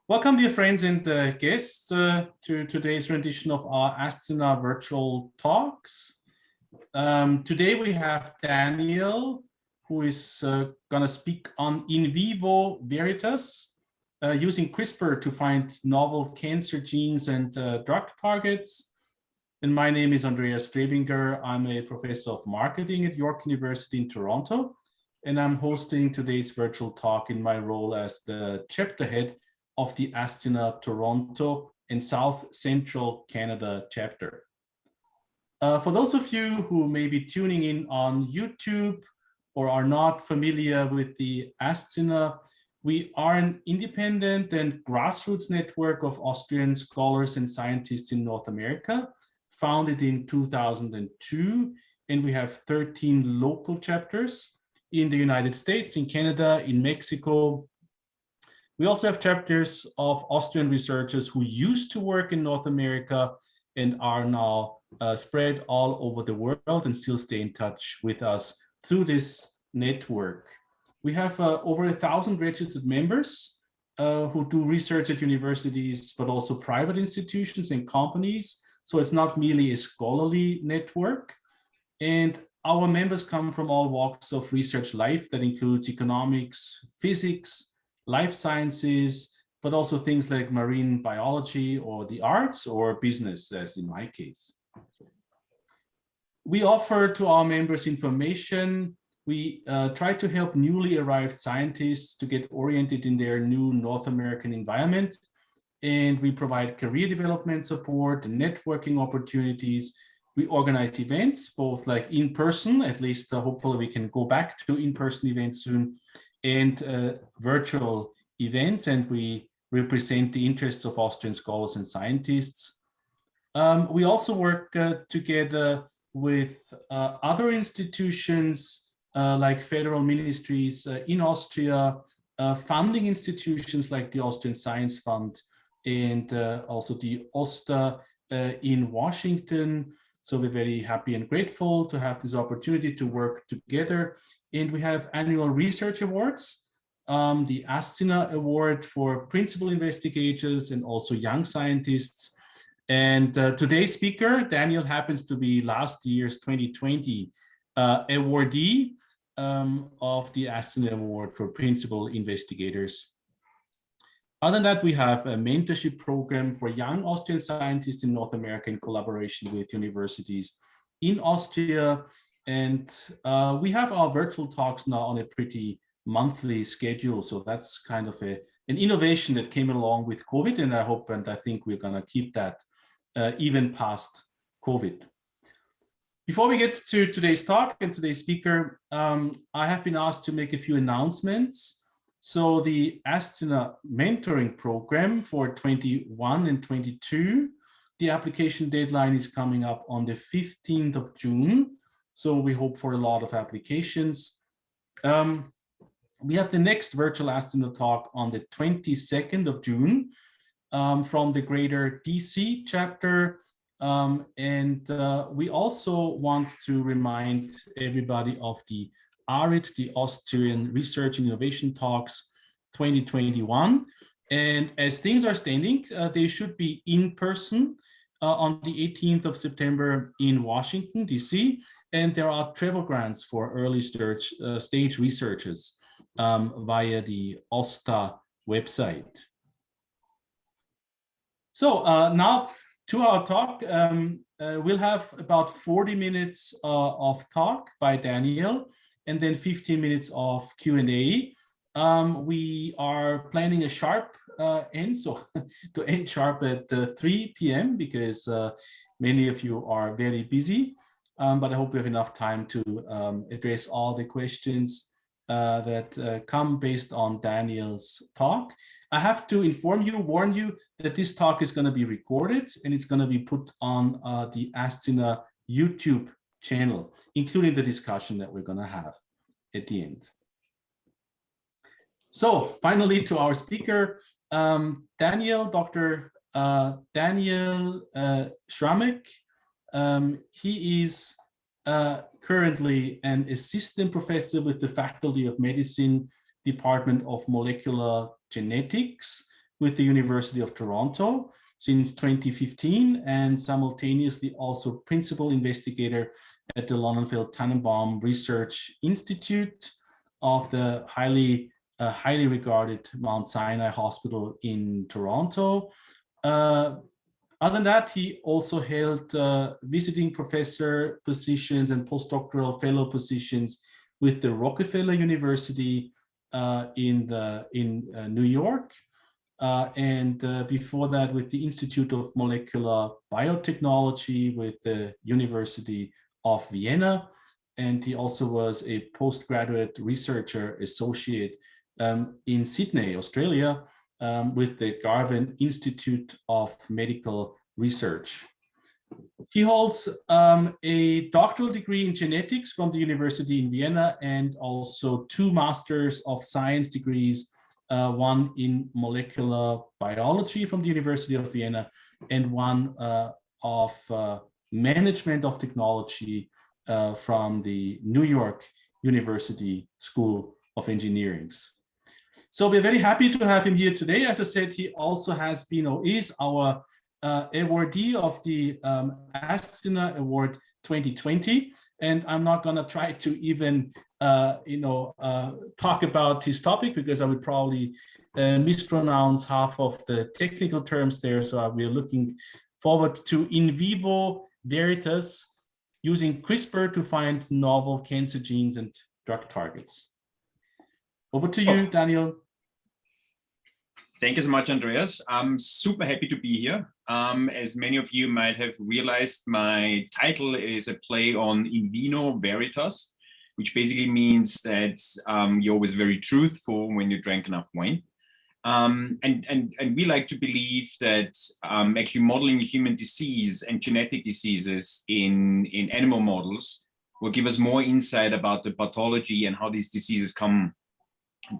Welcome, dear friends and guests, to today's rendition of our Asthena virtual talks. Today we have Daniel, who is going to speak on in vivo veritas, using CRISPR to find novel cancer genes and drug targets. And my name is Andreas Strebinger. I'm a professor of marketing at York University in Toronto, and I'm hosting today's virtual talk in my role as the chapter head of the Asthena Toronto and South Central Canada chapter. For those of you who may be tuning in on YouTube or are not familiar with the Asthena, we are an independent and grassroots network of Austrian scholars and scientists in North America, founded in 2002, and we have 13 local chapters in the United States, in Canada, in Mexico. We also have chapters of Austrian researchers who used to work in North America and are now spread all over the world and still stay in touch with us through this network. We have over 1,000 registered members who do research at universities, but also private institutions and companies. So it's not merely a scholarly network. And our members come from all walks of research life that includes economics, physics, life sciences, but also things like marine biology or the arts or business, as in my case. We offer to our members information. We try to help newly arrived scientists to get oriented in their new North American environment. And we provide career development support and networking opportunities. We organize events, both like in person, at least hopefully we can go back to in-person events soon, and virtual events, and we represent the interests of Austrian scholars and scientists. We also work together with other institutions like federal ministries in Austria, funding institutions like the Austrian Science Fund, and also the OSTA in Washington. So we're very happy and grateful to have this opportunity to work together. And we have annual research awards, the Asthena Award for principal investigators and also young scientists. And today's speaker, Daniel, happens to be last year's 2020 awardee of the Asthena Award for principal investigators. Other than that, we have a mentorship program for young Austrian scientists in North America in collaboration with universities in Austria. And we have our virtual talks now on a pretty monthly schedule. So that's kind of an innovation that came along with COVID. And I hope and I think we're going to keep that even past COVID. Before we get to today's talk and today's speaker, I have been asked to make a few announcements. So the Asthena mentoring program for 21 and 22, the application deadline is coming up on the 15th of June. So we hope for a lot of applications. We have the next virtual Asthena talk on the 22nd of June from the Greater DC chapter. We also want to remind everybody of the ARIT, the Austrian Research and Innovation Talks 2021. And as things are standing, they should be in person on the 18th of September in Washington, DC. And there are travel grants for early stage researchers via the OSTA website. So now to our talk, we'll have about 40 minutes of talk by Daniel, and then 15 minutes of Q&A. We are planning a sharp end, so to end sharp at 3 p.m. because many of you are very busy, but I hope we have enough time to address all the questions that come based on Daniel's talk. I have to warn you that this talk is going to be recorded and it's going to be put on the Asthena YouTube channel, including the discussion that we're going to have at the end. So finally, to our speaker, Dr. Daniel Schrammek. He is currently an assistant professor with the Faculty of Medicine, Department of Molecular Genetics with the University of Toronto since 2015, and simultaneously also principal investigator at the Lonnenfeld Tannenbaum Research Institute of the highly regarded Mount Sinai Hospital in Toronto. Other than that, he also held visiting professor positions and postdoctoral fellow positions with the Rockefeller University in New York, and before that with the Institute of Molecular Biotechnology with the University of Vienna. And he also was a postgraduate researcher associate in Sydney, Australia, with the Garvan Institute of Medical Research. He holds a doctoral degree in genetics from the University in Vienna, and also 2 Masters of Science degrees, one in molecular biology from the University of Vienna, and one of management of technology from the New York University School of Engineering. So we're very happy to have him here today. As I said, he also has been or is our awardee of the Astina Award 2020. And I'm not going to try to even talk about his topic, because I would probably mispronounce half of the technical terms there. So we're looking forward to in vivo veritas, using CRISPR to find novel cancer genes and drug targets. Over to you, Daniel. Thank you so much, Andreas. I'm super happy to be here. As many of you might have realized, my title is a play on in vino veritas, which basically means that you're always very truthful when you drank enough wine. And we like to believe that actually modeling human disease and genetic diseases in animal models will give us more insight about the pathology and how these diseases come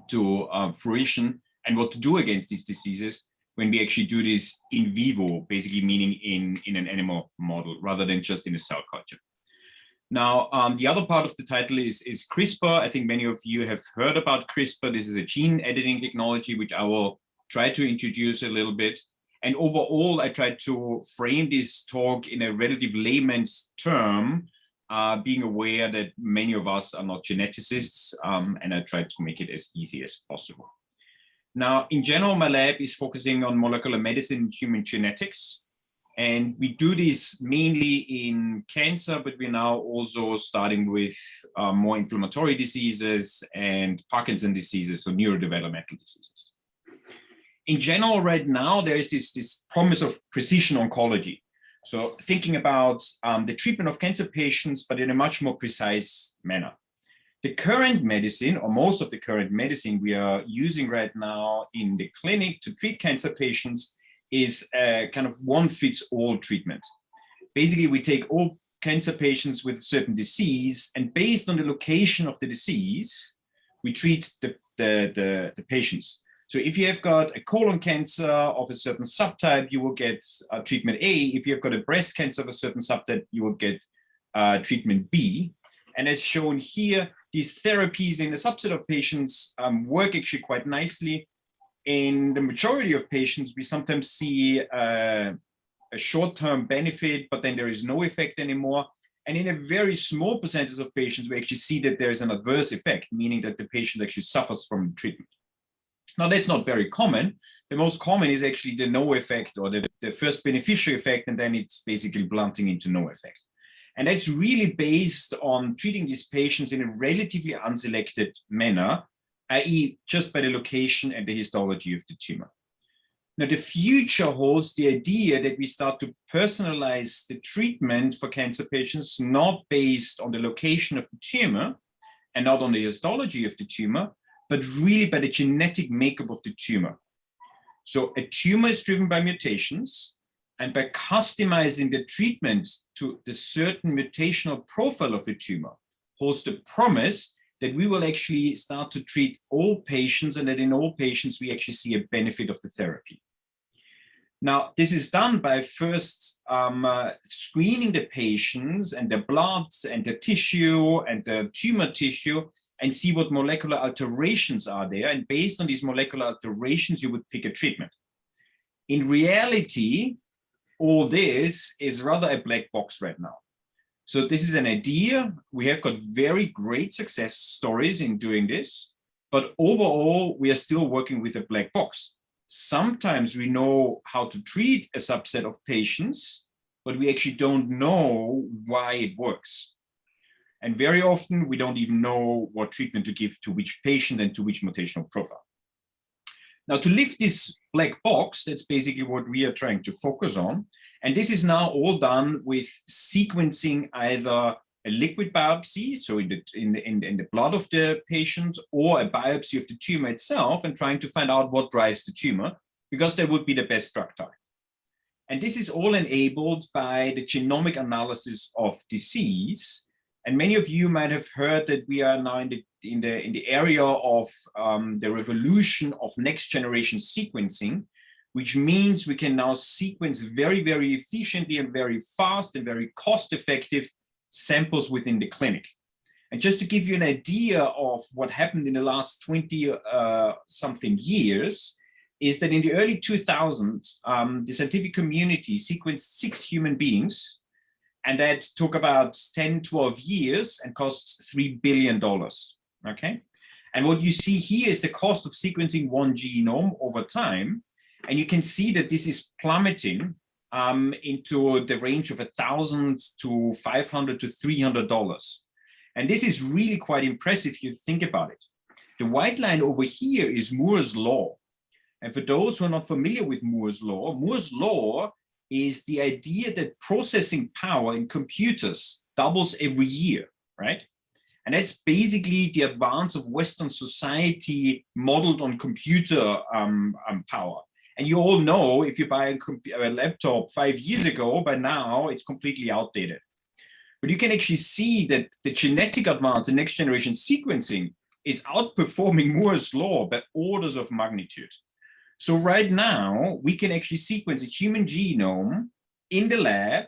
to fruition, and what to do against these diseases when we actually do this in vivo, basically meaning in an animal model rather than just in a cell culture. Now, the other part of the title is CRISPR. I think many of you have heard about CRISPR. This is a gene editing technology, which I will try to introduce a little bit. And overall, I tried to frame this talk in a relative layman's term, being aware that many of us are not geneticists, and I tried to make it as easy as possible. Now, in general, my lab is focusing on molecular medicine and human genetics. And we do this mainly in cancer, but we're now also starting with more inflammatory diseases and Parkinson's diseases, so neurodevelopmental diseases. In general, right now, there is this promise of precision oncology. So thinking about the treatment of cancer patients, but in a much more precise manner. The current medicine, or most of the current medicine we are using right now in the clinic to treat cancer patients, is a kind of one-fits-all treatment. Basically, we take all cancer patients with certain disease, and based on the location of the disease, we treat the patients. So if you have got a colon cancer of a certain subtype, you will get treatment A. If you have got a breast cancer of a certain subtype, you will get treatment B. And as shown here, these therapies in a subset of patients work actually quite nicely. In the majority of patients, we sometimes see a short-term benefit, but then there is no effect anymore. And in a very small percentage of patients, we actually see that there is an adverse effect, meaning that the patient actually suffers from treatment. Now, that's not very common. The most common is actually the no effect, or the first beneficial effect, and then it's basically blunting into no effect. And that's really based on treating these patients in a relatively unselected manner, i.e. just by the location and the histology of the tumor. Now, the future holds the idea that we start to personalize the treatment for cancer patients, not based on the location of the tumor and not on the histology of the tumor, but really by the genetic makeup of the tumor. So a tumor is driven by mutations, and by customizing the treatment to the certain mutational profile of the tumor holds the promise that we will actually start to treat all patients, and that in all patients we actually see a benefit of the therapy. Now, this is done by first screening the patients and their bloods and their tissue and the tumor tissue, and see what molecular alterations are there. And based on these molecular alterations, you would pick a treatment. In reality, all this is rather a black box right now. So this is an idea. We have got very great success stories in doing this, but overall, we are still working with a black box. Sometimes we know how to treat a subset of patients, but we actually don't know why it works. And very often, we don't even know what treatment to give to which patient and to which mutational profile. Now, to lift this black box, that's basically what we are trying to focus on. And this is now all done with sequencing either a liquid biopsy, so in the blood of the patient, or a biopsy of the tumor itself, and trying to find out what drives the tumor, because that would be the best drug target. And this is all enabled by the genomic analysis of disease. And many of you might have heard that we are now in the area of the revolution of next generation sequencing, which means we can now sequence very, very efficiently and very fast and very cost-effective samples within the clinic. And just to give you an idea of what happened in the last 20-something years, is that in the early 2000s, the scientific community sequenced 6 human beings, and that took about 10, 12 years and cost $3 billion, okay? And what you see here is the cost of sequencing one genome over time. And you can see that this is plummeting into the range of $1,000 to $500 to $300. And this is really quite impressive if you think about it. The white line over here is Moore's law. And for those who are not familiar with Moore's law is the idea that processing power in computers doubles every year, right? And that's basically the advance of Western society modeled on computer power. And you all know, if you buy a laptop 5 years ago, by now it's completely outdated. But you can actually see that the genetic advance in next generation sequencing is outperforming Moore's law by orders of magnitude. So right now, we can actually sequence a human genome in the lab,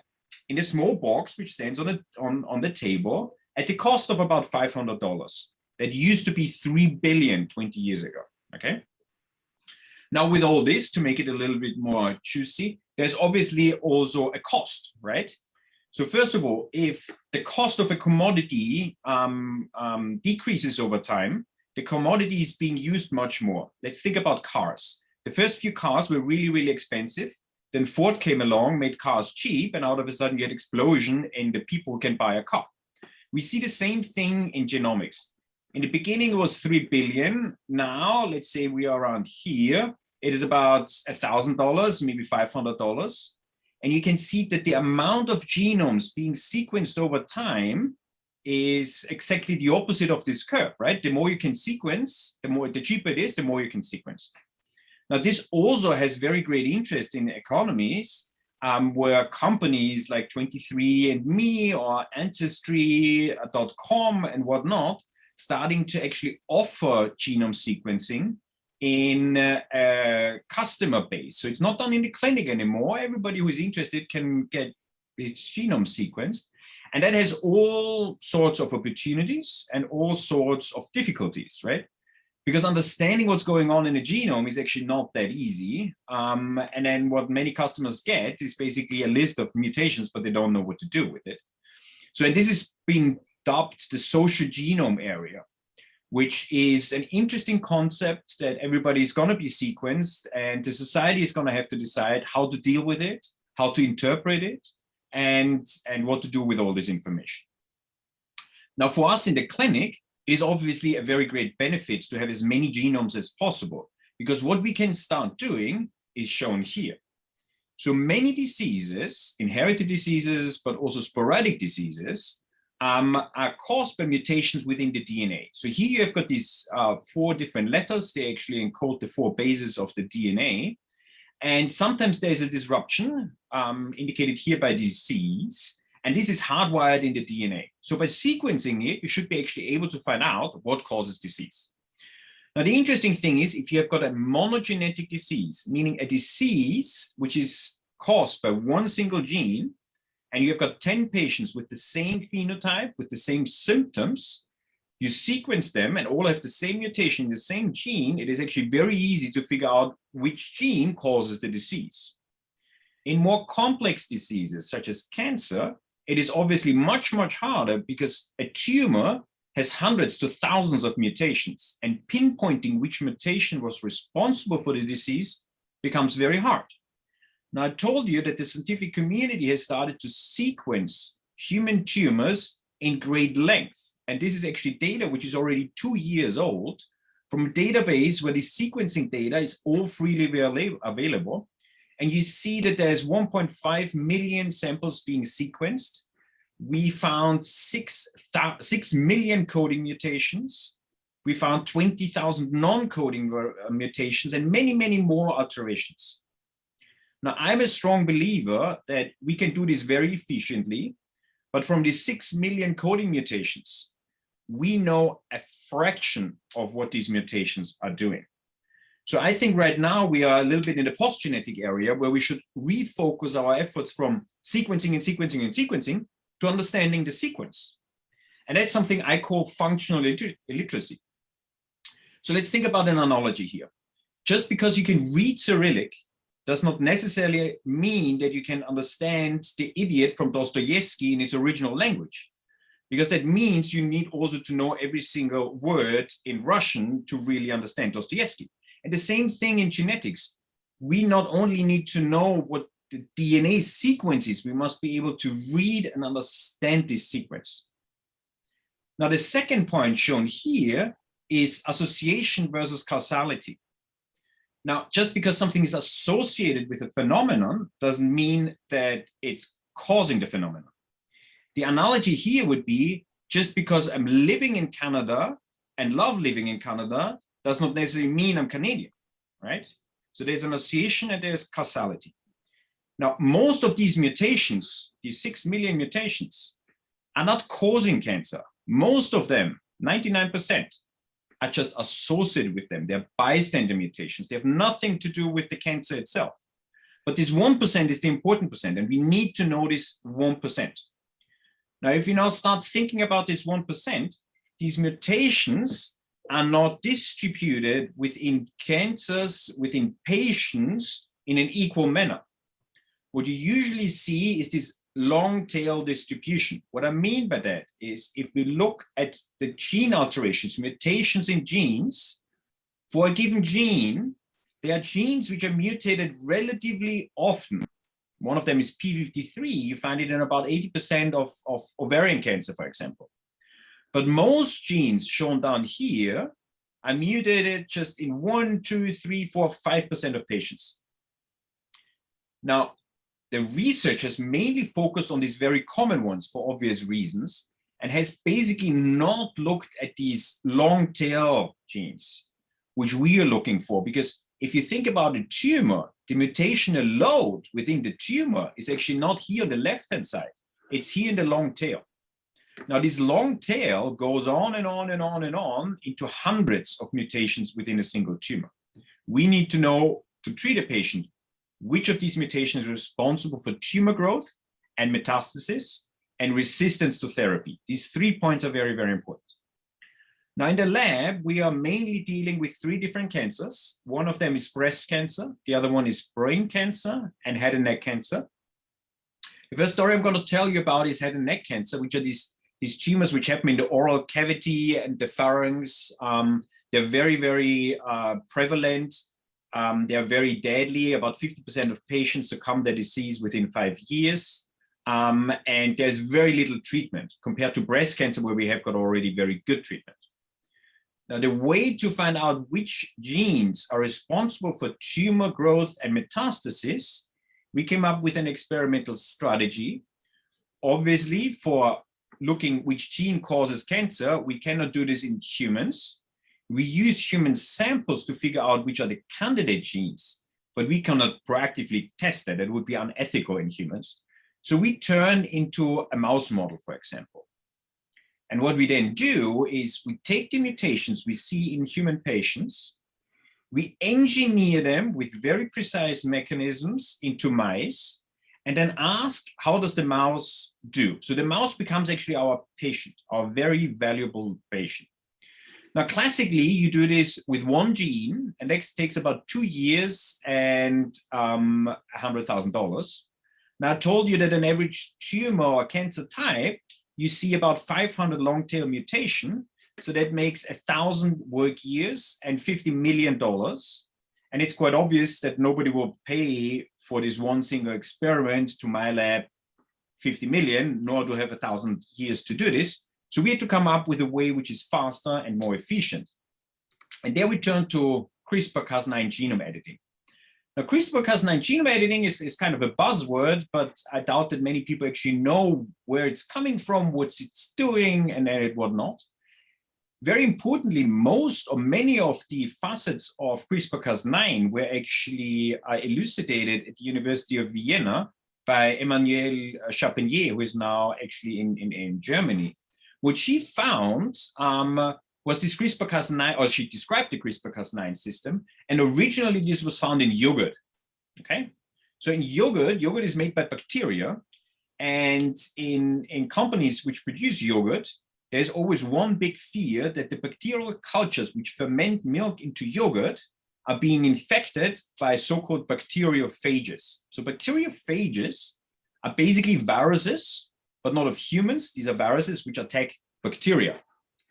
in a small box, which stands on the table, at the cost of about $500. That used to be $3 billion 20 years ago, okay? Now, with all this, to make it a little bit more juicy, there's obviously also a cost, right? So first of all, if the cost of a commodity decreases over time, the commodity is being used much more. Let's think about cars. The first few cars were really, really expensive. Then Ford came along, made cars cheap, and out of a sudden you had explosion in the people who can buy a car. We see the same thing in genomics. In the beginning, it was 3 billion. Now, let's say we are around here. It is about $1,000, maybe $500. And you can see that the amount of genomes being sequenced over time is exactly the opposite of this curve, right? The more you can sequence, the cheaper it is, the more you can sequence. Now, this also has very great interest in economies where companies like 23andMe or Ancestry.com and whatnot starting to actually offer genome sequencing in a customer base. So it's not done in the clinic anymore. Everybody who is interested can get its genome sequenced. And that has all sorts of opportunities and all sorts of difficulties, right? Because understanding what's going on in a genome is actually not that easy. And then what many customers get is basically a list of mutations, but they don't know what to do with it. So, and this is being dubbed the social genome area, which is an interesting concept that everybody is going to be sequenced, and the society is going to have to decide how to deal with it, how to interpret it, and what to do with all this information. Now, for us in the clinic, it is obviously a very great benefit to have as many genomes as possible, because what we can start doing is shown here. So many diseases, inherited diseases, but also sporadic diseases, are caused by mutations within the DNA. So here you have got these 4 different letters. They actually encode the 4 bases of the DNA. And sometimes there's a disruption indicated here by disease. And this is hardwired in the DNA. So by sequencing it, you should be actually able to find out what causes disease. Now, the interesting thing is if you have got a monogenetic disease, meaning a disease which is caused by one single gene, and you've got 10 patients with the same phenotype, with the same symptoms, you sequence them and all have the same mutation, the same gene, it is actually very easy to figure out which gene causes the disease. In more complex diseases, such as cancer, it is obviously much, much harder because a tumor has hundreds to thousands of mutations, and pinpointing which mutation was responsible for the disease becomes very hard. Now, I told you that the scientific community has started to sequence human tumors in great length. And this is actually data which is already 2 years old from a database where the sequencing data is all freely available. And you see that there's 1.5 million samples being sequenced. We found 6 million coding mutations. We found 20,000 non-coding mutations and many, many more alterations. Now, I'm a strong believer that we can do this very efficiently, but from these 6 million coding mutations, we know a fraction of what these mutations are doing. So I think right now we are a little bit in the post-genetic area where we should refocus our efforts from sequencing and sequencing and sequencing to understanding the sequence. And that's something I call functional illiteracy. So let's think about an analogy here. Just because you can read Cyrillic does not necessarily mean that you can understand The Idiot from Dostoevsky in its original language, because that means you need also to know every single word in Russian to really understand Dostoevsky. And the same thing in genetics. We not only need to know what the DNA sequence is, we must be able to read and understand this sequence. Now, the second point shown here is association versus causality. Now, just because something is associated with a phenomenon doesn't mean that it's causing the phenomenon. The analogy here would be, just because I'm living in Canada and love living in Canada does not necessarily mean I'm Canadian, right? So there's an association and there's causality. Now, most of these mutations, these 6 million mutations, are not causing cancer. Most of them, 99%, are just associated with them. They're bystander mutations. They have nothing to do with the cancer itself. But this 1% is the important percent, and we need to know this 1%. Now, if you now start thinking about this 1%, these mutations are not distributed within cancers, within patients in an equal manner. What you usually see is this long tail distribution. What I mean by that is, if we look at the gene alterations, mutations in genes, for a given gene, there are genes which are mutated relatively often. One of them is P53. You find it in about 80% of ovarian cancer, for example. But most genes shown down here are mutated just in 1, 2, 3, 4, 5% of patients. Now, the research has mainly focused on these very common ones for obvious reasons, and has basically not looked at these long tail genes, which we are looking for. Because if you think about a tumor, the mutational load within the tumor is actually not here on the left-hand side. It's here in the long tail. Now, this long tail goes on and on and on and on into hundreds of mutations within a single tumor. We need to know, to treat a patient, which of these mutations is responsible for tumor growth and metastasis and resistance to therapy. These 3 points are very, very important. Now, in the lab, we are mainly dealing with 3 different cancers. One of them is breast cancer. The other one is brain cancer and head and neck cancer. The first story I'm going to tell you about is head and neck cancer, which are these tumors which happen in the oral cavity and the pharynx. They're very, very prevalent. They are very deadly. About 50% of patients succumb to the disease within 5 years. And there's very little treatment compared to breast cancer, where we have got already very good treatment. Now, the way to find out which genes are responsible for tumor growth and metastasis, we came up with an experimental strategy. Obviously, for looking which gene causes cancer, we cannot do this in humans. We use human samples to figure out which are the candidate genes, but we cannot proactively test that. It would be unethical in humans. So we turn into a mouse model, for example. And what we then do is we take the mutations we see in human patients, we engineer them with very precise mechanisms into mice, and then ask, how does the mouse do? So the mouse becomes actually our patient, our very valuable patient. Now, classically, you do this with one gene, and that takes about 2 years and $100,000. Now, I told you that an average tumor or cancer type, you see about 500 long tail mutation. So that makes 1,000 work years and $50 million. And it's quite obvious that nobody will pay for this one single experiment to my lab 50 million, nor do have 1,000 years to do this. So we had to come up with a way which is faster and more efficient. And there we turn to CRISPR-Cas9 genome editing. Now, CRISPR-Cas9 genome editing is kind of a buzzword, but I doubt that many people actually know where it's coming from, what it's doing, and whatnot. Very importantly, most or many of the facets of CRISPR-Cas9 were actually elucidated at the University of Vienna by Emmanuelle Chapenier, who is now actually in Germany. What she found was this CRISPR-Cas9, or she described the CRISPR-Cas9 system, and originally this was found in yogurt, okay? So in yogurt is made by bacteria, and in companies which produce yogurt, there's always one big fear that the bacterial cultures which ferment milk into yogurt are being infected by so-called bacteriophages. So bacteriophages are basically viruses, but not of humans. These are viruses which attack bacteria,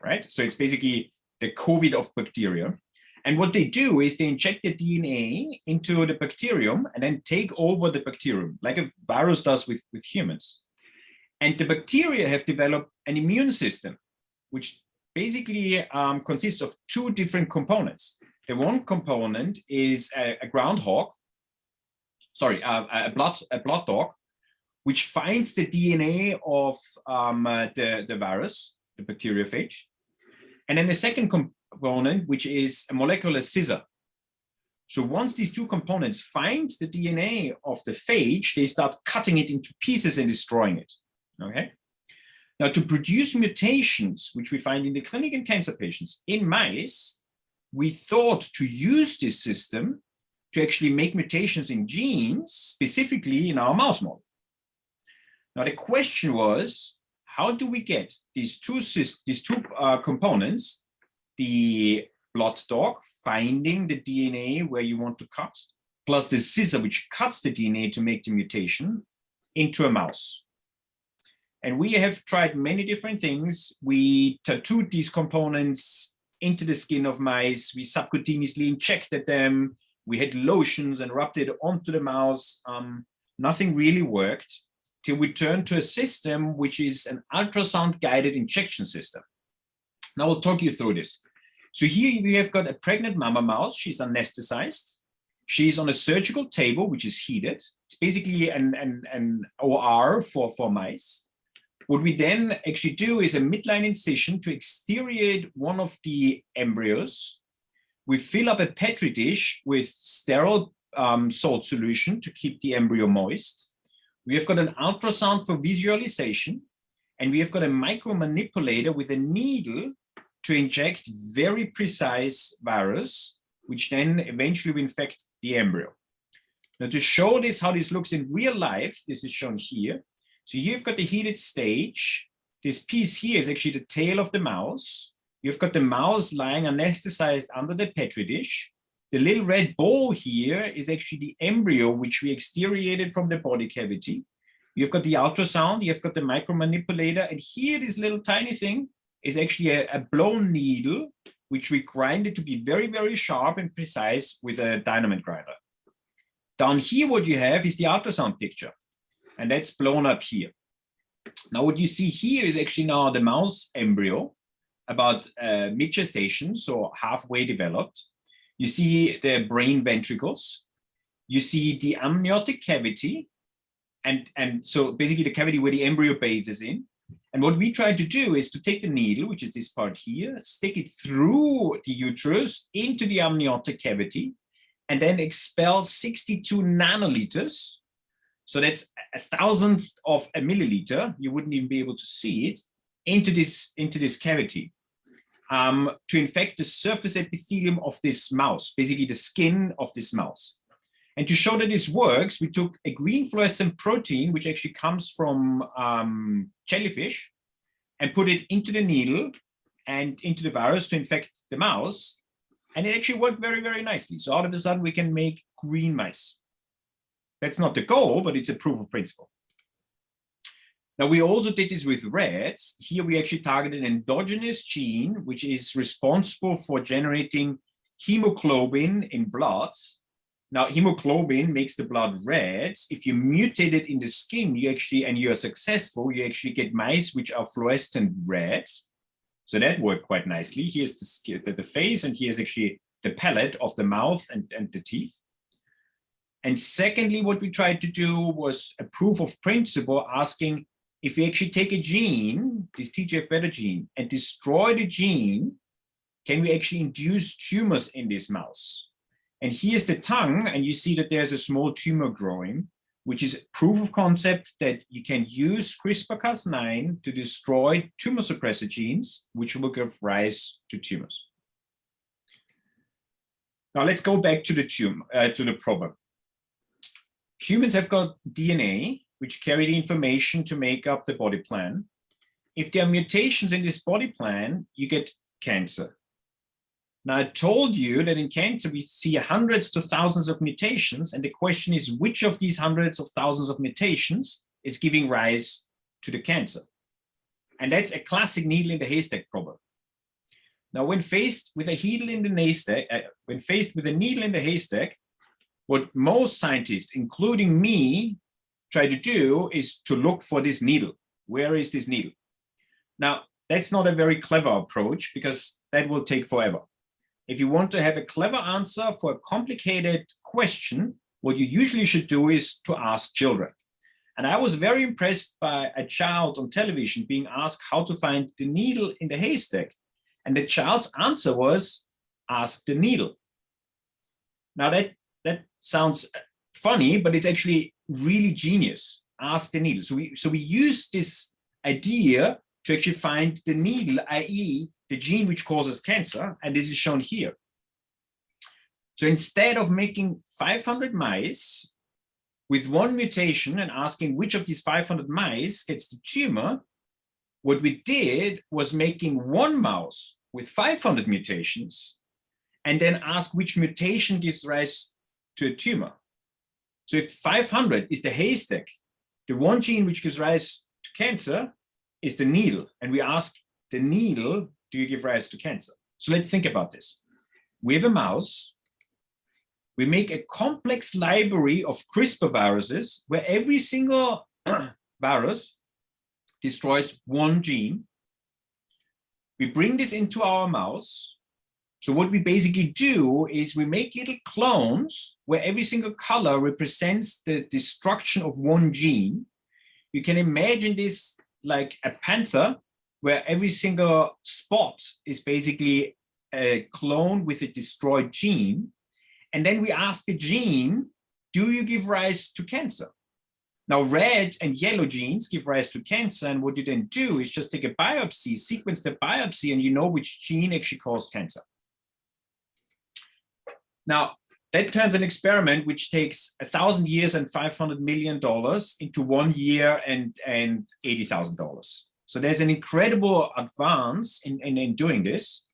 right? So it's basically the COVID of bacteria. And what they do is they inject the DNA into the bacterium and then take over the bacterium, like a virus does with humans. And the bacteria have developed an immune system, which basically consists of two different components. The one component is a blood dog, which finds the DNA of the virus, the bacteriophage. And then the second component, which is a molecular scissor. So once these two components find the DNA of the phage, they start cutting it into pieces and destroying it, okay? Now, to produce mutations, which we find in the clinic in cancer patients, in mice, we thought to use this system to actually make mutations in genes, specifically in our mouse model. Now, the question was, how do we get these two components, the blood dog finding the DNA where you want to cut, plus the scissor which cuts the DNA to make the mutation, into a mouse? And we have tried many different things. We tattooed these components into the skin of mice. We subcutaneously injected them. We had lotions and rubbed it onto the mouse. Nothing really worked till we turned to a system which is an ultrasound-guided injection system. Now I'll talk you through this. So here we have got a pregnant mama mouse. She's anesthetized. She's on a surgical table, which is heated. It's basically an OR for mice. What we then actually do is a midline incision to extrude one of the embryos. We fill up a petri dish with sterile salt solution to keep the embryo moist. We have got an ultrasound for visualization, and we have got a micromanipulator with a needle to inject very precise virus, which then eventually will infect the embryo. Now, to show this, how this looks in real life, this is shown here. So you've got the heated stage. This piece here is actually the tail of the mouse. You've got the mouse lying anesthetized under the petri dish. The little red ball here is actually the embryo, which we extruded from the body cavity. You've got the ultrasound, you've got the micromanipulator, and here this little tiny thing is actually a blown needle, which we grind it to be very, very sharp and precise with a dynamite grinder. Down here, what you have is the ultrasound picture, and that's blown up here. Now, what you see here is actually now the mouse embryo, about mid-gestation, so halfway developed. You see the brain ventricles. You see the amniotic cavity, and so basically the cavity where the embryo bathes in. And what we try to do is to take the needle, which is this part here, stick it through the uterus into the amniotic cavity, and then expel 62 nanoliters. So that's 1,000th of a milliliter. You wouldn't even be able to see it into this cavity to infect the surface epithelium of this mouse, basically the skin of this mouse. And to show that this works, we took a green fluorescent protein, which actually comes from jellyfish, and put it into the needle and into the virus to infect the mouse. And it actually worked very, very nicely. So all of a sudden, we can make green mice. That's not the goal, but it's a proof of principle. Now, we also did this with rats. Here, we actually targeted an endogenous gene, which is responsible for generating hemoglobin in blood. Now, hemoglobin makes the blood red. If you mutate it in the skin, you actually, and you're successful, you actually get mice which are fluorescent red. So that worked quite nicely. Here's the skin, the face, and here's actually the palate of the mouth and the teeth. And secondly, what we tried to do was a proof of principle, asking if we actually take a gene, this TGF-beta gene, and destroy the gene, can we actually induce tumors in this mouse? And here's the tongue, and you see that there's a small tumor growing, which is proof of concept that you can use CRISPR-Cas9 to destroy tumor suppressor genes, which will give rise to tumors. Now let's go back to the to the problem. Humans have got DNA, which carry the information to make up the body plan. If there are mutations in this body plan, you get cancer. Now, I told you that in cancer, we see hundreds to thousands of mutations. And the question is, which of these hundreds of thousands of mutations is giving rise to the cancer? And that's a classic needle in the haystack problem. Now, when faced with a needle in the haystack, what most scientists, including me, try to do is to look for this needle. Where is this needle? Now, that's not a very clever approach because that will take forever. If you want to have a clever answer for a complicated question, what you usually should do is to ask children. And I was very impressed by a child on television being asked how to find the needle in the haystack. And the child's answer was, ask the needle. Now that sounds funny, but it's actually really genius. Ask the needle. So we use this idea to actually find the needle, i.e. the gene which causes cancer, and this is shown here. So instead of making 500 mice with one mutation and asking which of these 500 mice gets the tumor, what we did was making one mouse with 500 mutations and then ask which mutation gives rise to a tumor. So if 500 is the haystack, the one gene which gives rise to cancer is the needle. And we ask the needle, do you give rise to cancer? So let's think about this. We have a mouse. We make a complex library of CRISPR viruses where every single virus destroys one gene. We bring this into our mouse. So what we basically do is we make little clones where every single color represents the destruction of one gene. You can imagine this like a panther, where every single spot is basically a clone with a destroyed gene. And then we ask the gene, do you give rise to cancer? Now, red and yellow genes give rise to cancer. And what you then do is just take a biopsy, sequence the biopsy, and you know which gene actually caused cancer. Now, that turns an experiment which takes 1,000 years and $500 million into 1 year and $80,000. So there's an incredible advance in doing this.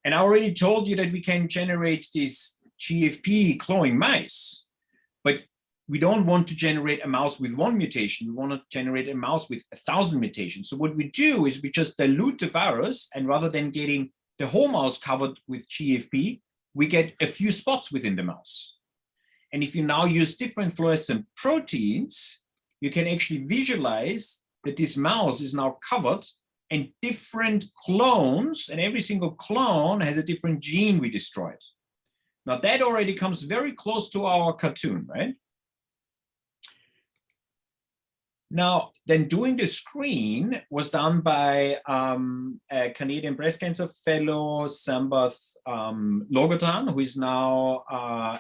And I already told you that we can generate these GFP cloning mice, but we don't want to generate a mouse with one mutation. We want to generate a mouse with 1,000 mutations. So what we do is we just dilute the virus, and rather than getting the whole mouse covered with GFP, we get a few spots within the mouse. And if you now use different fluorescent proteins, you can actually visualize that this mouse is now covered and different clones, and every single clone has a different gene we destroyed. Now that already comes very close to our cartoon, right? Now, then doing the screen was done by a Canadian breast cancer fellow, Sambath Logotan, who is now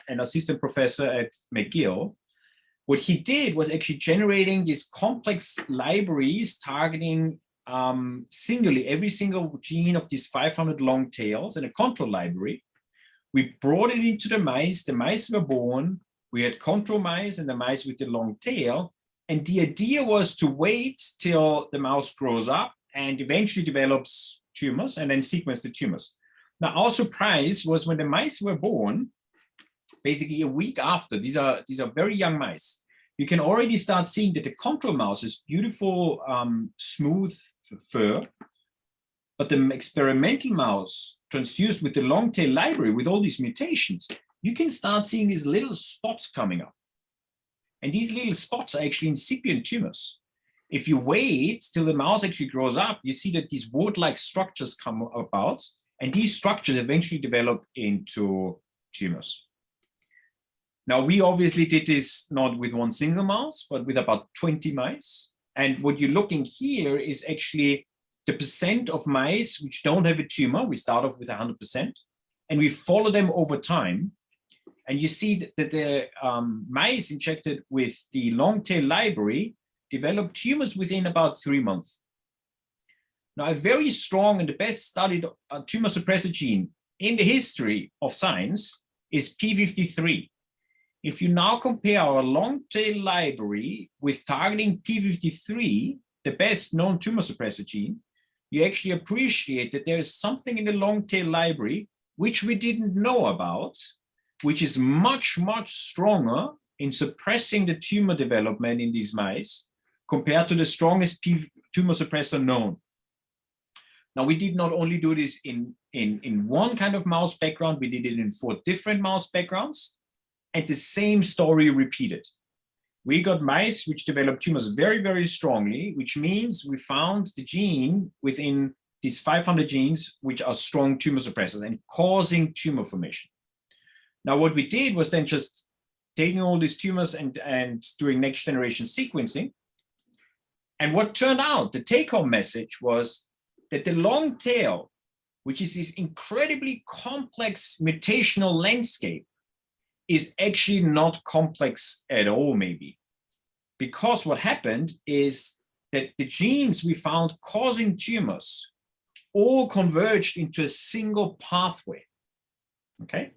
an assistant professor at McGill. What he did was actually generating these complex libraries targeting singularly every single gene of these 500 long tails in a control library. We brought it into the mice were born, we had control mice and the mice with the long tail, and the idea was to wait till the mouse grows up and eventually develops tumors and then sequence the tumors. Now, our surprise was when the mice were born, basically a week after, these are very young mice, you can already start seeing that the control mouse has beautiful, smooth fur, but the experimental mouse transfused with the long tail library with all these mutations, you can start seeing these little spots coming up. And these little spots are actually incipient tumors. If you wait till the mouse actually grows up, you see that these wart-like structures come about, and these structures eventually develop into tumors. Now, we obviously did this not with one single mouse, but with about 20 mice. And what you're looking here is actually the percent of mice which don't have a tumor. We start off with 100%, and we follow them over time. And you see that the mice injected with the long tail library develop tumors within about 3 months. Now, a very strong and the best studied tumor suppressor gene in the history of science is p53. If you now compare our long tail library with targeting p53, the best known tumor suppressor gene, you actually appreciate that there is something in the long tail library which we didn't know about, which is much, much stronger in suppressing the tumor development in these mice compared to the strongest tumor suppressor known. Now, we did not only do this in one kind of mouse background, we did it in 4 different mouse backgrounds, and the same story repeated. We got mice which developed tumors very, very strongly, which means we found the gene within these 500 genes which are strong tumor suppressors and causing tumor formation. Now, what we did was then just taking all these tumors and doing next generation sequencing. And what turned out, the take-home message was that the long tail, which is this incredibly complex mutational landscape, is actually not complex at all, maybe. Because what happened is that the genes we found causing tumors all converged into a single pathway, okay?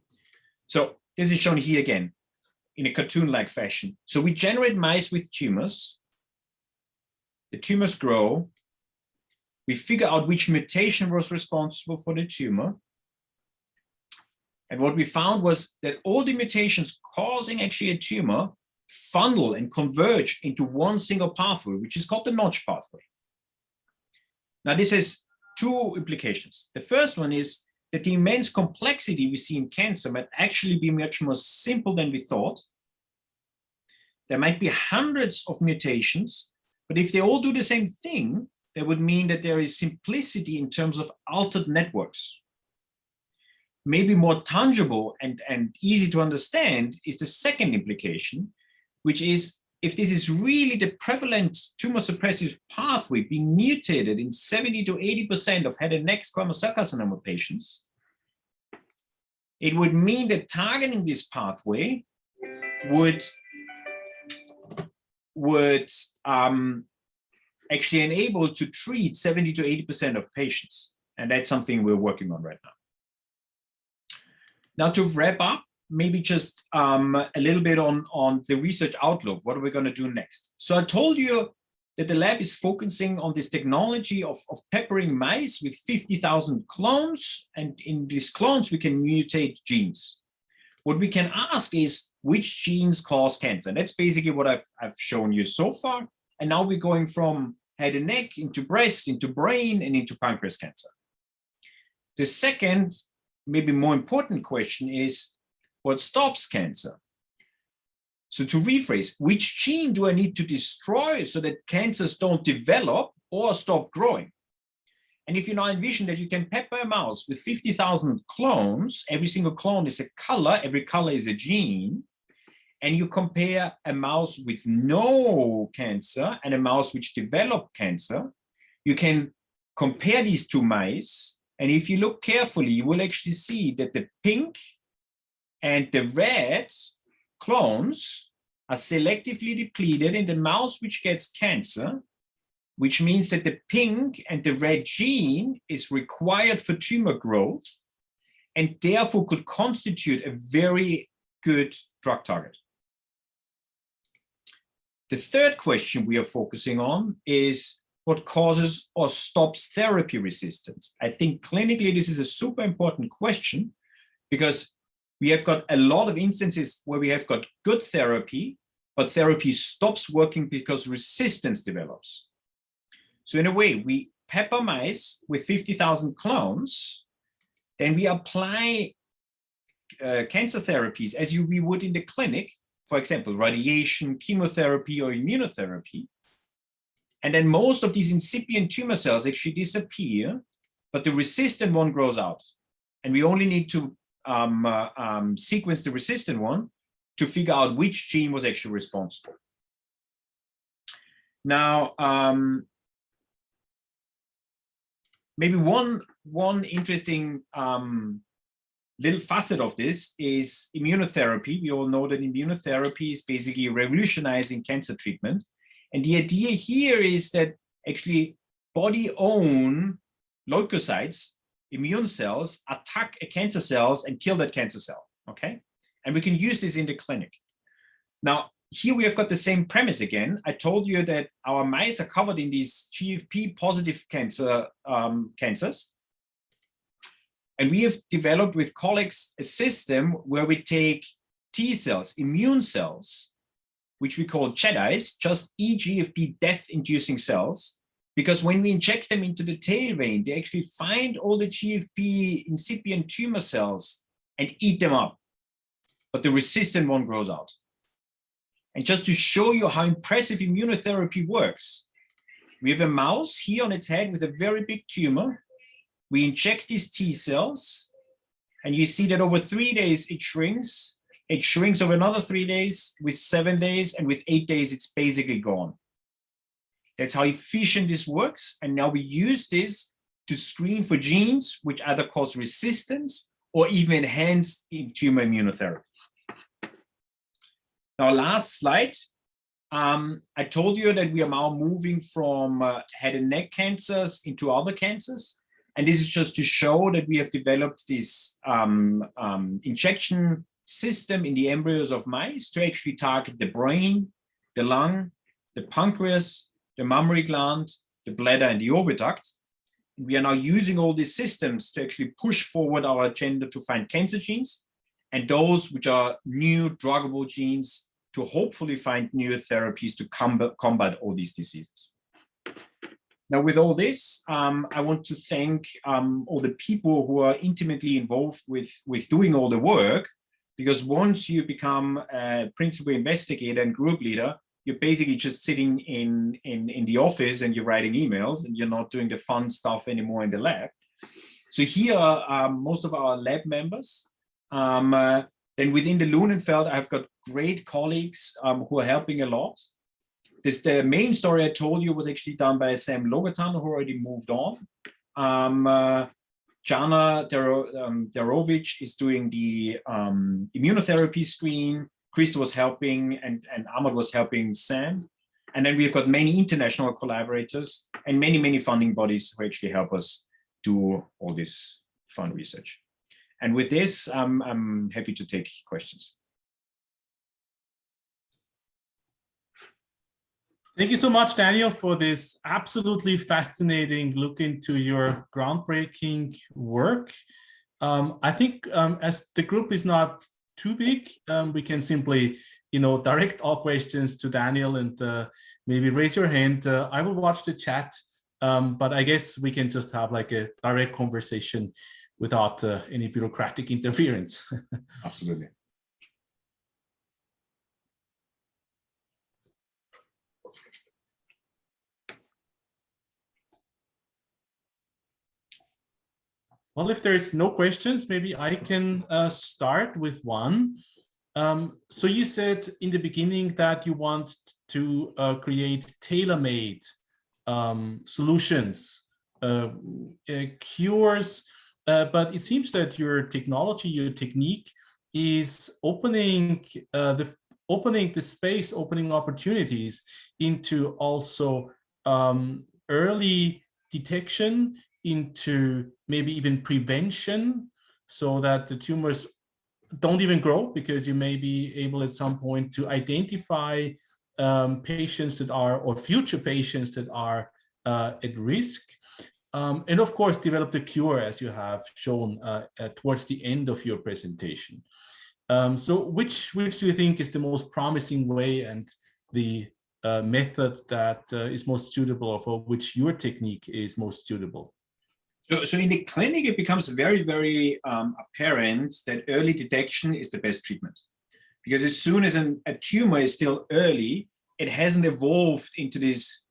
So this is shown here again in a cartoon-like fashion. So we generate mice with tumors. The tumors grow. We figure out which mutation was responsible for the tumor. And what we found was that all the mutations causing actually a tumor funnel and converge into one single pathway, which is called the notch pathway. Now, this has 2 implications. The first one is that the immense complexity we see in cancer might actually be much more simple than we thought. There might be hundreds of mutations, but if they all do the same thing, that would mean that there is simplicity in terms of altered networks. Maybe more tangible and easy to understand is the second implication, which is if this is really the prevalent tumor suppressive pathway being mutated in 70 to 80% of head and neck squamous cell carcinoma patients, it would mean that targeting this pathway would actually enable to treat 70 to 80% of patients. And that's something we're working on right now. Now, to wrap up, maybe just a little bit on the research outlook. What are we going to do next? So I told you that the lab is focusing on this technology of peppering mice with 50,000 clones. And in these clones, we can mutate genes. What we can ask is which genes cause cancer. And that's basically what I've shown you so far. And now we're going from head and neck into breast, into brain, and into pancreas cancer. The second, maybe more important question is, what stops cancer? So to rephrase, which gene do I need to destroy so that cancers don't develop or stop growing? And if you now envision that you can pepper a mouse with 50,000 clones, every single clone is a color, every color is a gene, and you compare a mouse with no cancer and a mouse which developed cancer, you can compare these 2 mice. And if you look carefully, you will actually see that the pink and the red clones are selectively depleted in the mouse which gets cancer, which means that the pink and the red gene is required for tumor growth. and therefore could constitute a very good drug target. The third question we are focusing on is what causes or stops therapy resistance. I think clinically this is a super important question, because we have got a lot of instances where we have got good therapy, but therapy stops working because resistance develops. So in a way, we pepper mice with 50,000 clones, then we apply cancer therapies as we would in the clinic, for example, radiation, chemotherapy, or immunotherapy. And then most of these incipient tumor cells actually disappear, but the resistant one grows out. And we only need to sequence the resistant one to figure out which gene was actually responsible. Now, maybe one interesting little facet of this is immunotherapy. We all know that immunotherapy is basically revolutionizing cancer treatment. And the idea here is that actually body-owned leukocytes, immune cells, attack a cancer cells and kill that cancer cell, okay? And we can use this in the clinic. Now, here we have got the same premise again. I told you that our mice are covered in these GFP-positive cancers. And we have developed with colleagues a system where we take T cells, immune cells, which we call JEDIs, just eGFP death-inducing cells, because when we inject them into the tail vein, they actually find all the GFP incipient tumor cells and eat them up. But the resistant one grows out. And just to show you how impressive immunotherapy works, we have a mouse here on its head with a very big tumor. We inject these T cells, and you see that over 3 days it shrinks. It shrinks over another 3 days, with 7 days, and with 8 days it's basically gone. That's how efficient this works. And now we use this to screen for genes which either cause resistance or even enhance tumor immunotherapy. Now, last slide. I told you that we are now moving from head and neck cancers into other cancers. And this is just to show that we have developed this injection system in the embryos of mice to actually target the brain, the lung, the pancreas, the mammary gland, the bladder, and the oviduct. We are now using all these systems to actually push forward our agenda to find cancer genes and those which are new druggable genes to hopefully find new therapies to combat all these diseases. Now, with all this, I want to thank all the people who are intimately involved with doing all the work, because once you become a principal investigator and group leader, you're basically just sitting in the office and you're writing emails and you're not doing the fun stuff anymore in the lab. So here are most of our lab members. Then within the Lunenfeld, I've got great colleagues who are helping a lot. The main story I told you was actually done by Sam Logatan, who already moved on. Jana Darovic is doing the immunotherapy screen. Chris was helping, and Ahmad was helping Sam. And then we've got many international collaborators and many, many funding bodies who actually help us do all this fun research. And with this, I'm happy to take questions. Thank you so much, Daniel, for this absolutely fascinating look into your groundbreaking work. I think as the group is not too big, we can simply, direct all questions to Daniel and maybe raise your hand. I will watch the chat, but I guess we can just have like a direct conversation without any bureaucratic interference. Absolutely. Well, if there's no questions, maybe I can start with one. So you said in the beginning that you want to create tailor-made solutions, cures, but it seems that your technology, your technique is opening the space, opening opportunities into also early detection, into maybe even prevention, so that the tumors don't even grow, because you may be able at some point to identify patients that are, or future patients that are at risk. And of course, develop the cure, as you have shown towards the end of your presentation. So which do you think is the most promising way and the method that is most suitable, or for which your technique is most suitable? So in the clinic, it becomes very, very apparent that early detection is the best treatment. Because as soon as a tumor is still early, it hasn't evolved into this,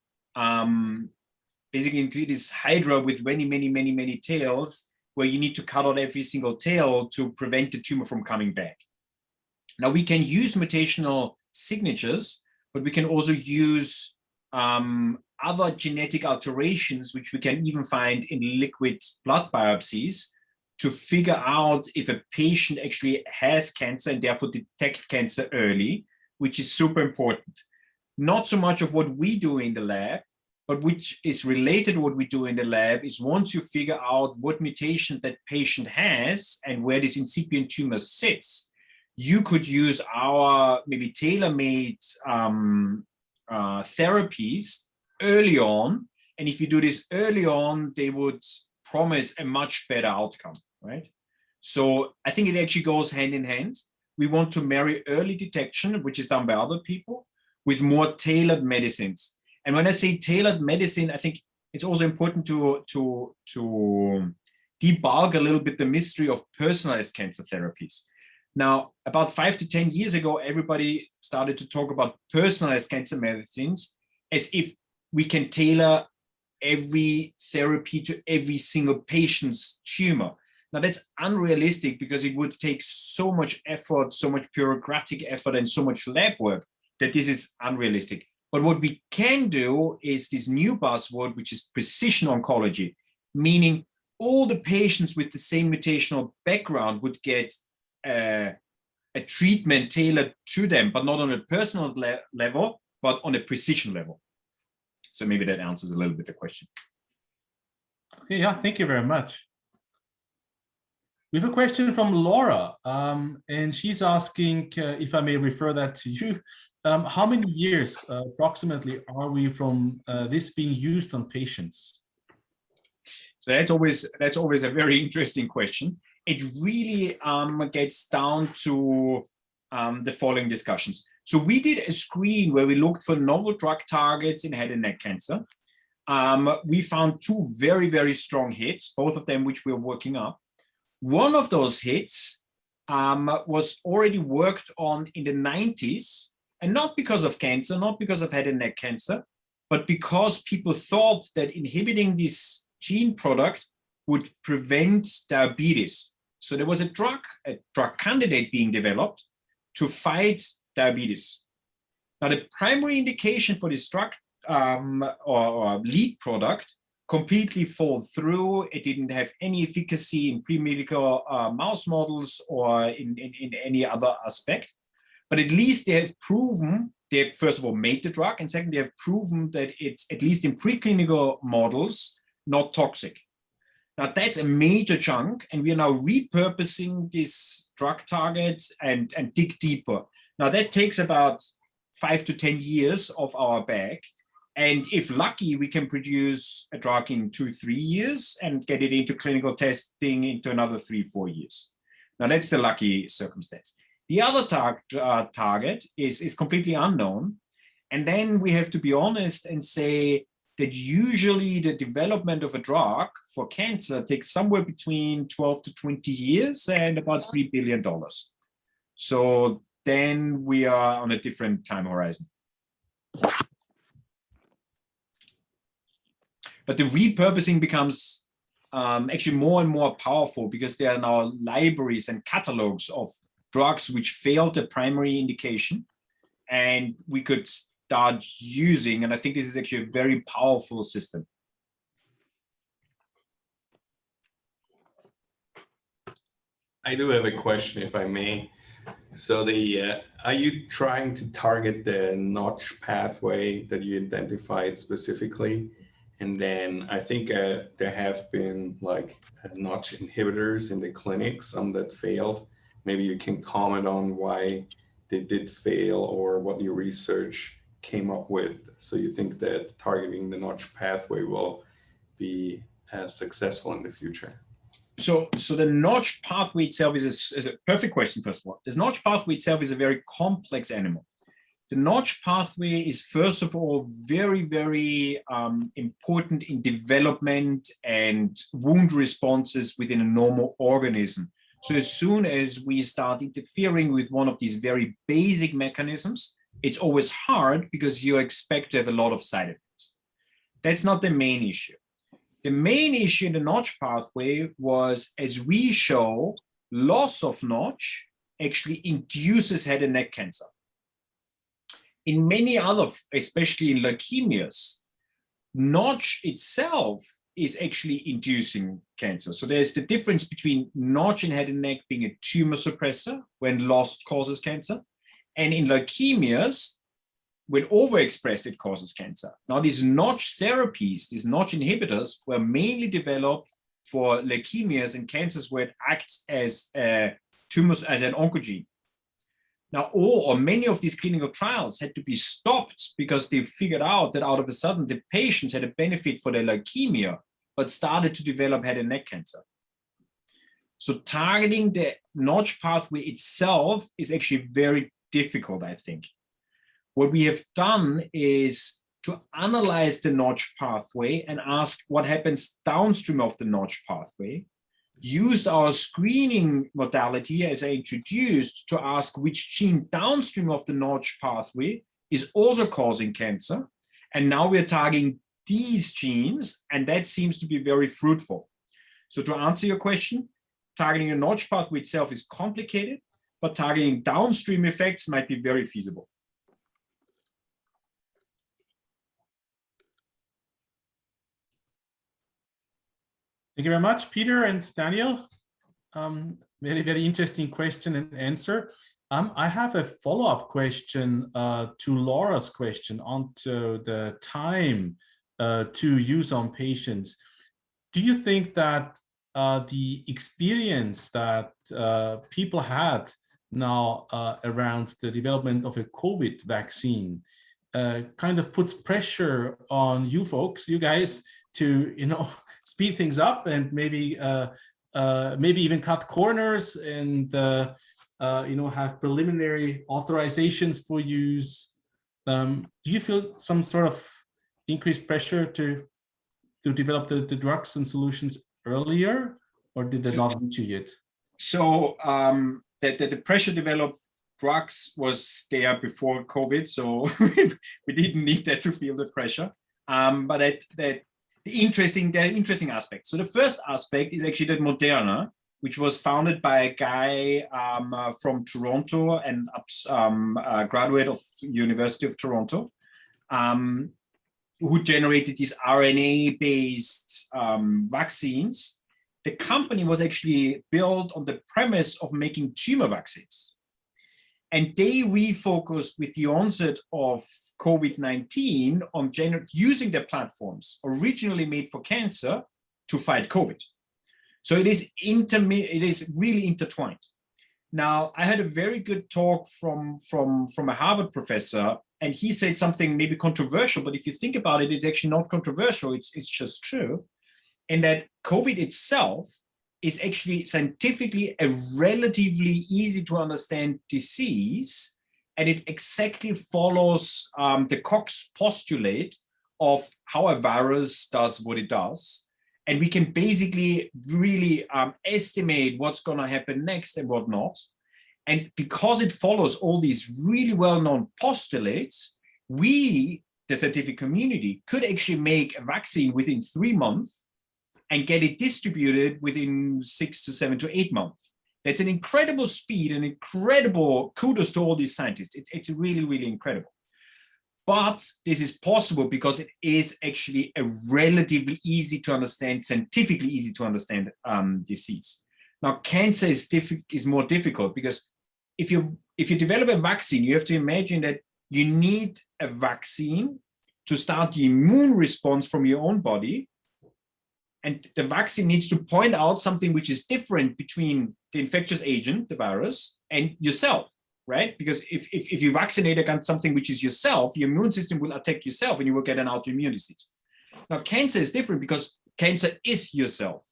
basically into this hydra with many tails, where you need to cut out every single tail to prevent the tumor from coming back. Now we can use mutational signatures, but we can also use other genetic alterations, which we can even find in liquid blood biopsies, to figure out if a patient actually has cancer and therefore detect cancer early, which is super important. Not so much of what we do in the lab, but which is related to what we do in the lab is once you figure out what mutation that patient has and where this incipient tumor sits, you could use our maybe tailor-made therapies early on. And if you do this early on, they would promise a much better outcome, right? So I think it actually goes hand in hand. We want to marry early detection, which is done by other people, with more tailored medicines. And when I say tailored medicine, I think it's also important to debug a little bit the mystery of personalized cancer therapies. Now, about 5 to 10 years ago, everybody started to talk about personalized cancer medicines as if we can tailor every therapy to every single patient's tumor. Now, that's unrealistic because it would take so much effort, so much bureaucratic effort, and so much lab work that this is unrealistic. But what we can do is this new buzzword, which is precision oncology, meaning all the patients with the same mutational background would get a treatment tailored to them, but not on a personal level, but on a precision level. So maybe that answers a little bit the question. Okay, yeah, thank you very much. We have a question from Laura, and she's asking, if I may refer that to you, how many years approximately are we from this being used on patients? So that's always a very interesting question. It really gets down to the following discussions. So we did a screen where we looked for novel drug targets in head and neck cancer. We found 2 very, very strong hits, both of them which we're working up. One of those hits was already worked on in the 90s, and not because of cancer, not because of head and neck cancer, but because people thought that inhibiting this gene product would prevent diabetes. So there was a drug candidate being developed to fight diabetes. Now, the primary indication for this drug or lead product completely fall through. It didn't have any efficacy in preclinical mouse models or in any other aspect. But at least they have proven, they have first of all made the drug, and second, they have proven that it's, at least in preclinical models, not toxic. Now that's a major chunk, and we are now repurposing this drug target and dig deeper. Now that takes about 5 to 10 years of our bag. And if lucky, we can produce a drug in 2-3 years and get it into clinical testing into another 3-4 years. Now that's the lucky circumstance. The other target is completely unknown. And then we have to be honest and say that usually the development of a drug for cancer takes somewhere between 12 to 20 years and about $3 billion. So then we are on a different time horizon. But the repurposing becomes actually more and more powerful because there are now libraries and catalogs of drugs which failed the primary indication, and we could start using, and I think this is actually a very powerful system. I do have a question, if I may. So are you trying to target the notch pathway that you identified specifically? And then I think there have been like notch inhibitors in the clinic, some that failed. Maybe you can comment on why they did fail or what your research came up with. So you think that targeting the notch pathway will be successful in the future? So the notch pathway itself is a perfect question, first of all. The notch pathway itself is a very complex animal. The notch pathway is, first of all, very, very important in development and wound responses within a normal organism. So as soon as we start interfering with one of these very basic mechanisms, it's always hard because you expect to have a lot of side effects. That's not the main issue. The main issue in the notch pathway was, as we show, loss of notch actually induces head and neck cancer. In many other, especially in leukemias, notch itself is actually inducing cancer. So there's the difference between notch in head and neck being a tumor suppressor when lost causes cancer, and in leukemias, when overexpressed, it causes cancer. Now, these notch therapies, these notch inhibitors, were mainly developed for leukemias and cancers where it acts as tumors, as an oncogene. Now, all or many of these clinical trials had to be stopped because they figured out that out of a sudden the patients had a benefit for their leukemia, but started to develop head and neck cancer. So targeting the notch pathway itself is actually very difficult, I think. What we have done is to analyze the notch pathway and ask what happens downstream of the notch pathway, used our screening modality, as I introduced, to ask which gene downstream of the notch pathway is also causing cancer. And now we're targeting these genes, and that seems to be very fruitful. So to answer your question, targeting a notch pathway itself is complicated, but targeting downstream effects might be very feasible. Thank you very much, Peter and Daniel. Very, very interesting question and answer. I have a follow-up question to Laura's question onto the time to use on patients. Do you think that the experience that people had now around the development of a COVID vaccine kind of puts pressure on you folks, you guys, to speed things up and maybe even cut corners and have preliminary authorizations for use? Do you feel some sort of increased pressure to develop the drugs and solutions earlier, or did that not reach you yet? So the pressure to develop drugs was there before COVID, so we didn't need that to feel the pressure. But the interesting aspects. So the first aspect is actually that Moderna, which was founded by a guy from Toronto and a graduate of University of Toronto, who generated these RNA-based vaccines. The company was actually built on the premise of making tumor vaccines. And they refocused with the onset of COVID-19 on using their platforms originally made for cancer to fight COVID. So it is really intertwined. Now, I had a very good talk from a Harvard professor, and he said something maybe controversial, but if you think about it, it's actually not controversial, it's just true, and that COVID itself is actually scientifically a relatively easy to understand disease, and it exactly follows the Koch postulate of how a virus does what it does. And we can basically really estimate what's going to happen next and what not. And because it follows all these really well-known postulates, we, the scientific community, could actually make a vaccine within 3 months and get it distributed within 6 to 7 to 8 months. That's an incredible speed and incredible kudos to all these scientists. It's really, really incredible. But this is possible because it is actually a relatively easy to understand, scientifically easy to understand disease. Now, cancer is more difficult because if you develop a vaccine, you have to imagine that you need a vaccine to start the immune response from your own body. And the vaccine needs to point out something which is different between the infectious agent, the virus, and yourself, right? Because if you vaccinate against something which is yourself, your immune system will attack yourself and you will get an autoimmune disease. Now, cancer is different because cancer is yourself.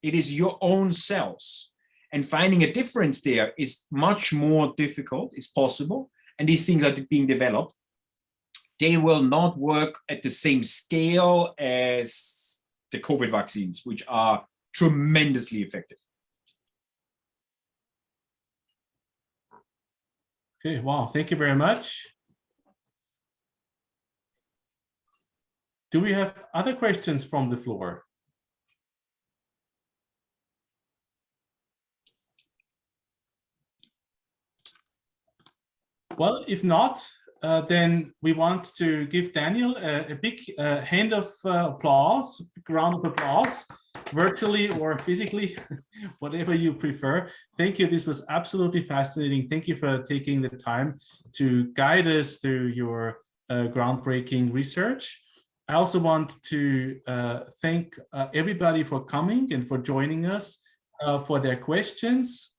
It is your own cells. And finding a difference there is much more difficult. It's possible. And these things are being developed. They will not work at the same scale as the COVID vaccines, which are tremendously effective. Okay, wow, thank you very much. Do we have other questions from the floor? Well, if not, then we want to give Daniel a big hand of applause, round of applause, virtually or physically, whatever you prefer. Thank you. This was absolutely fascinating. Thank you for taking the time to guide us through your groundbreaking research. I also want to thank everybody for coming and for joining us for their questions.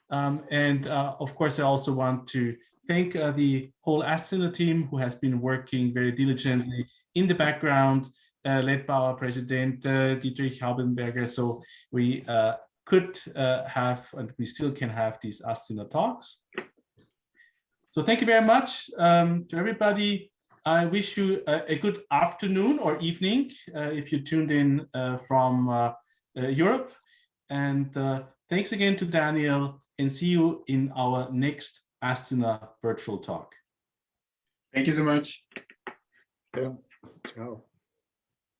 Of course, I also want to thank the whole Ascender team who has been working very diligently in the background, led by our president, Dietrich Haubenberger. So we could have, and we still can have, these Ascender talks. So thank you very much to everybody. I wish you a good afternoon or evening if you tuned in from Europe. And thanks again to Daniel, and see you in our next Ascender virtual talk. Thank you so much. Yeah. Ciao.